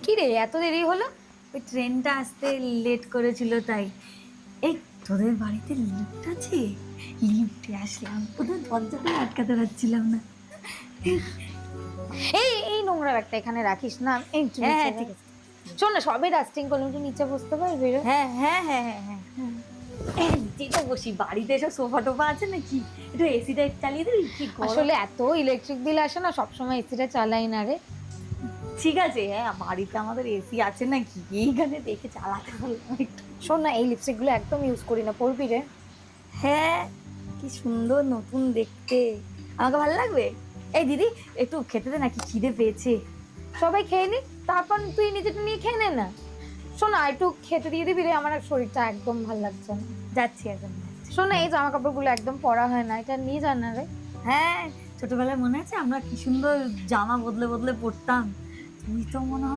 কি রে, এত দেরি হলো? ওই ট্রেনটা আসতে লেট করেছিল তাই। এই তোদের বাড়িতে লিফট আছে? লিফটে আসলাম, ওদের দরজাটা আটকাতে পারছিলাম না। এই নোংরা ব্যাগটা এখানে রাখিস না, এই একটু হ্যাঁ নিচে হ্যাঁ রাখ। ঠিক আছে। শোন না, সবে ডাস্টিং করলাম, একটু নিচে বসতে পারবি রে? হ্যাঁ হ্যাঁ হ্যাঁ হ্যাঁ হ্যাঁ এই নিচেই তো বসি, বাড়িতে এসব সোফা টোফা আছে নাকি? একটু এসিটা চালিয়ে দিবি, কি গরম। আসলে এত ইলেকট্রিক বিল আসে না, সবসময় এসিটা চালাই না রে। ঠিক আছে, হ্যাঁ বাড়িতে আমাদের এসি আছে নাকি, এইখানে দেখে চালাতে পারলাম একটু। শোন না, এই লিপস্টিক গুলো একদম ইউজ করি না, পরবি রে? হ্যাঁ, কি সুন্দর নতুন দেখতে, আমাকে ভালো লাগবে। এই দিদি, একটু খেতে দে নাকি, খিদে পেয়েছে। সবাই খেয়ে নি, তারপর তুই নিজেটা নিয়ে খেয়ে নে না। শোন না, একটু খেতে দিয়ে দিবি রে, আমার আর শরীরটা একদম ভালো লাগছে না। যাচ্ছি এখন যাচ্ছি। শোন না, এই জামা কাপড়গুলো একদম পরা হয় না, এটা নিয়ে যা না রে। হ্যাঁ, ছোটবেলায় মনে আছে আমরা কি সুন্দর জামা বদলে বদলে পরতাম, তুই তো মনে হয়